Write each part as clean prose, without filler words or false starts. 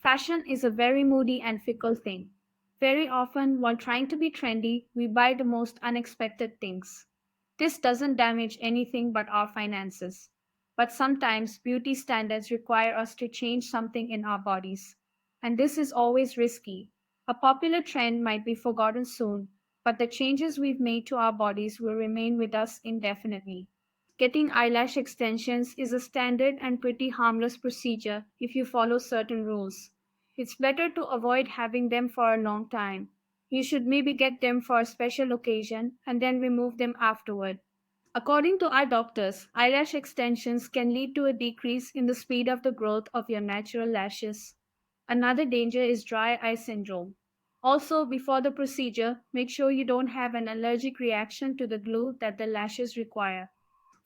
Fashion is a very moody and fickle thing. Very often, while trying to be trendy, we buy the most unexpected things. This doesn't damage anything but our finances. But sometimes beauty standards require us to change something in our bodies. And this is always risky. A popular trend might be forgotten soon, but the changes we've made to our bodies will remain with us indefinitely. Getting eyelash extensions is a standard and pretty harmless procedure if you follow certain rules. It's better to avoid having them for a long time. You should maybe get them for a special occasion and then remove them afterward. According to our doctors, eyelash extensions can lead to a decrease in the speed of the growth of your natural lashes. Another danger is dry eye syndrome. Also, before the procedure, make sure you don't have an allergic reaction to the glue that the lashes require.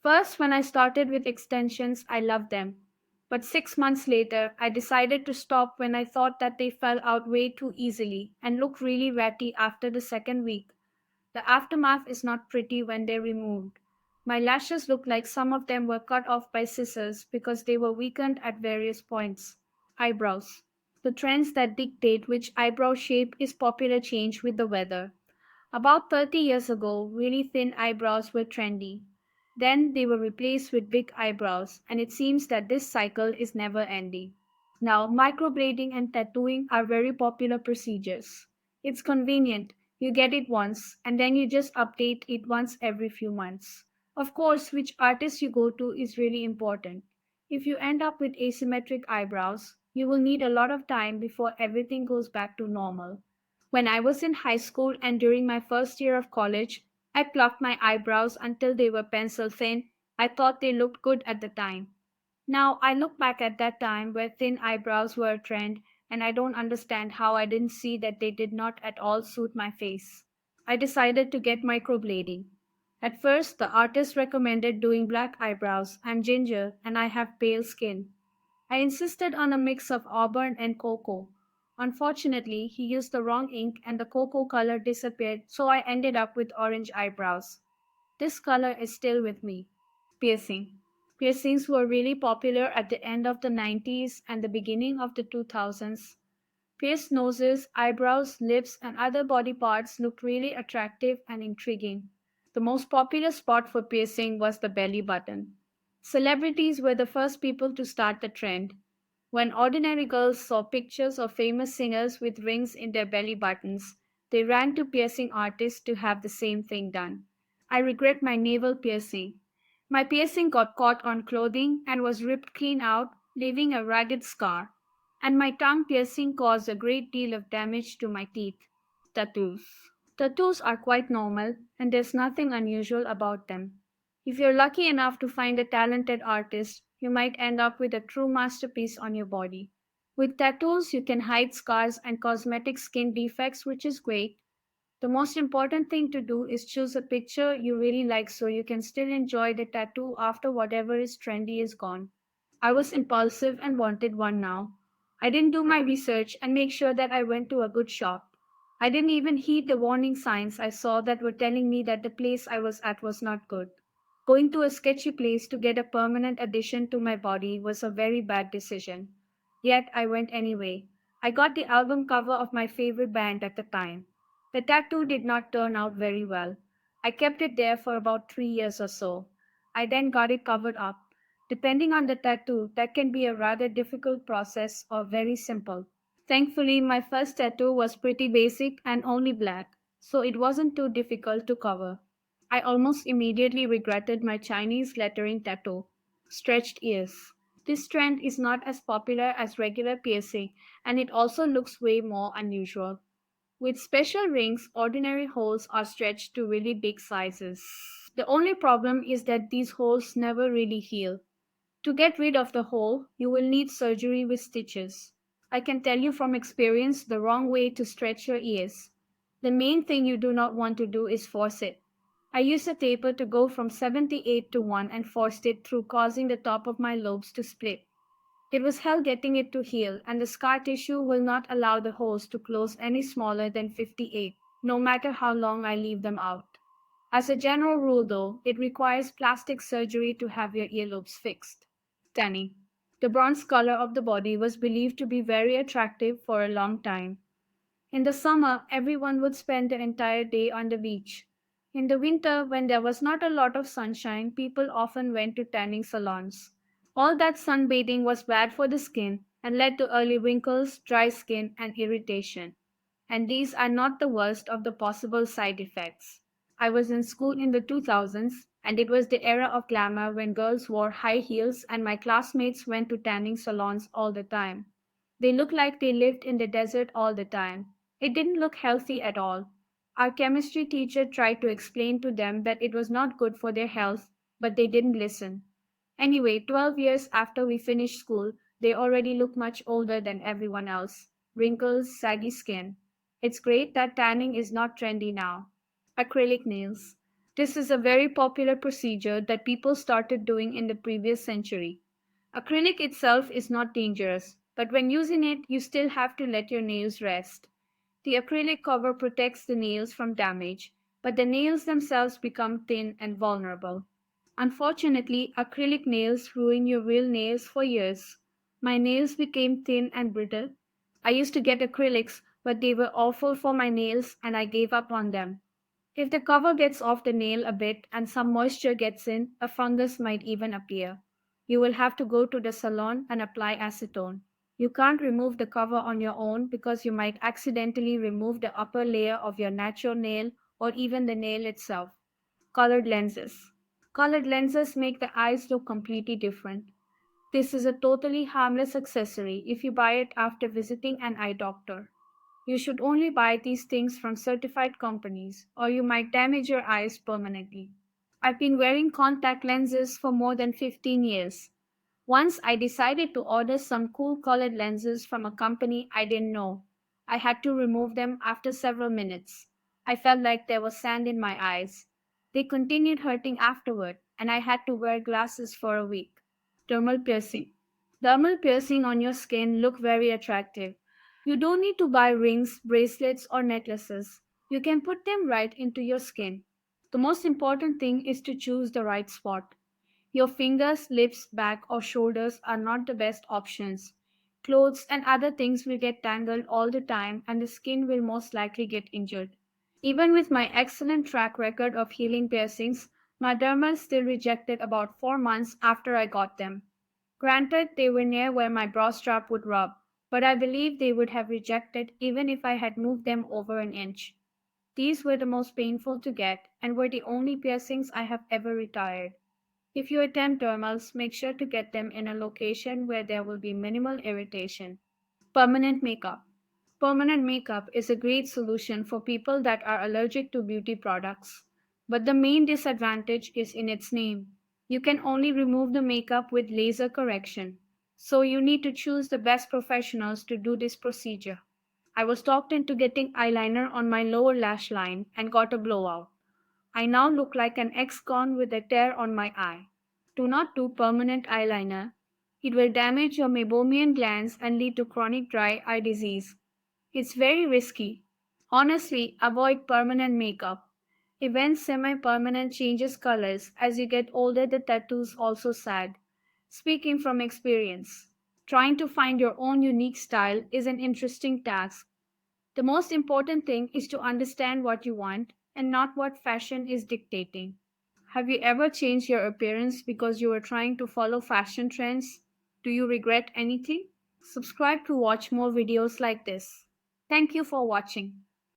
First, when I started with extensions, I loved them. But 6 months later, I decided to stop when I thought that they fell out way too easily and looked really ratty after the second week. The aftermath is not pretty when they're removed. My lashes look like some of them were cut off by scissors because they were weakened at various points. Eyebrows. The trends that dictate which eyebrow shape is popular change with the weather. About 30 years ago, really thin eyebrows were trendy. Then they were replaced with big eyebrows, and it seems that this cycle is never ending. Now, microblading and tattooing are very popular procedures. It's convenient. You get it once, and then you just update it once every few months. Of course, which artist you go to is really important. If you end up with asymmetric eyebrows, you will need a lot of time before everything goes back to normal. When I was in high school and during my first year of college, I plucked my eyebrows until they were pencil thin. I thought they looked good at the time. Now I look back at that time where thin eyebrows were a trend, and I don't understand how I didn't see that they did not at all suit my face. I decided to get microblading. At first, the artist recommended doing black eyebrows. I'm ginger and I have pale skin. I insisted on a mix of auburn and cocoa. Unfortunately, he used the wrong ink and the cocoa color disappeared, so I ended up with orange eyebrows. This color is still with me. Piercing. Piercings were really popular at the end of the 90s and the beginning of the 2000s. Pierced noses, eyebrows, lips, and other body parts looked really attractive and intriguing. The most popular spot for piercing was the belly button. Celebrities were the first people to start the trend. When ordinary girls saw pictures of famous singers with rings in their belly buttons, they ran to piercing artists to have the same thing done. I regret my navel piercing. My piercing got caught on clothing and was ripped clean out, leaving a ragged scar. And my tongue piercing caused a great deal of damage to my teeth. Tattoos. Tattoos are quite normal, and there's nothing unusual about them. If you're lucky enough to find a talented artist, you might end up with a true masterpiece on your body. With tattoos, you can hide scars and cosmetic skin defects, which is great. The most important thing to do is choose a picture you really like so you can still enjoy the tattoo after whatever is trendy is gone. I was impulsive and wanted one now. I didn't do my research and make sure that I went to a good shop. I didn't even heed the warning signs I saw that were telling me that the place I was at was not good. Going to a sketchy place to get a permanent addition to my body was a very bad decision. Yet I went anyway. I got the album cover of my favorite band at the time. The tattoo did not turn out very well. I kept it there for about 3 years or so. I then got it covered up. Depending on the tattoo, that can be a rather difficult process or very simple. Thankfully, my first tattoo was pretty basic and only black, so it wasn't too difficult to cover. I almost immediately regretted my Chinese lettering tattoo. Stretched ears. This trend is not as popular as regular piercing, and it also looks way more unusual. With special rings, ordinary holes are stretched to really big sizes. The only problem is that these holes never really heal. To get rid of the hole, you will need surgery with stitches. I can tell you from experience the wrong way to stretch your ears. The main thing you do not want to do is force it. I used a taper to go from 78 to 1 and forced it through, causing the top of my lobes to split. It was hell getting it to heal, and the scar tissue will not allow the holes to close any smaller than 58, no matter how long I leave them out. As a general rule, though, it requires plastic surgery to have your earlobes fixed. Stunning. The bronze color of the body was believed to be very attractive for a long time. In the summer, everyone would spend the entire day on the beach. In the winter, when there was not a lot of sunshine, people often went to tanning salons. All that sunbathing was bad for the skin and led to early wrinkles, dry skin, and irritation. And these are not the worst of the possible side effects. I was in school in the 2000s, and it was the era of glamour when girls wore high heels and my classmates went to tanning salons all the time. They looked like they lived in the desert all the time. It didn't look healthy at all. Our chemistry teacher tried to explain to them that it was not good for their health, but they didn't listen. Anyway, 12 years after we finished school, they already look much older than everyone else. Wrinkles, saggy skin. It's great that tanning is not trendy now. Acrylic nails. This is a very popular procedure that people started doing in the previous century. Acrylic itself is not dangerous, but when using it, you still have to let your nails rest. The acrylic cover protects the nails from damage, but the nails themselves become thin and vulnerable. Unfortunately, acrylic nails ruin your real nails for years. My nails became thin and brittle. I used to get acrylics, but they were awful for my nails and I gave up on them. If the cover gets off the nail a bit and some moisture gets in, a fungus might even appear. You will have to go to the salon and apply acetone. You can't remove the cover on your own because you might accidentally remove the upper layer of your natural nail or even the nail itself. Colored lenses. Colored lenses make the eyes look completely different. This is a totally harmless accessory if you buy it after visiting an eye doctor. You should only buy these things from certified companies, or you might damage your eyes permanently. I've been wearing contact lenses for more than 15 years. Once I decided to order some cool colored lenses from a company I didn't know. I had to remove them after several minutes. I felt like there was sand in my eyes. They continued hurting afterward, and I had to wear glasses for a week. Dermal piercing. Dermal piercing on your skin look very attractive. You don't need to buy rings, bracelets, or necklaces. You can put them right into your skin. The most important thing is to choose the right spot. Your fingers, lips, back, or shoulders are not the best options. Clothes and other things will get tangled all the time, and the skin will most likely get injured. Even with my excellent track record of healing piercings, my dermal still rejected about 4 months after I got them. Granted, they were near where my bra strap would rub, but I believe they would have rejected even if I had moved them over an inch. These were the most painful to get and were the only piercings I have ever retired. If you attempt dermals, make sure to get them in a location where there will be minimal irritation. Permanent makeup. Permanent makeup is a great solution for people that are allergic to beauty products. But the main disadvantage is in its name. You can only remove the makeup with laser correction. So you need to choose the best professionals to do this procedure. I was talked into getting eyeliner on my lower lash line and got a blowout. I now look like an ex-con with a tear on my eye. Do not do permanent eyeliner. It will damage your meibomian glands and lead to chronic dry eye disease. It's very risky. Honestly, avoid permanent makeup. Even semi-permanent changes colors. As you get older, the tattoos also sad. Speaking from experience, trying to find your own unique style is an interesting task. The most important thing is to understand what you want and not what fashion is dictating. Have you ever changed your appearance because you were trying to follow fashion trends? Do you regret anything? Subscribe to watch more videos like this. Thank you for watching.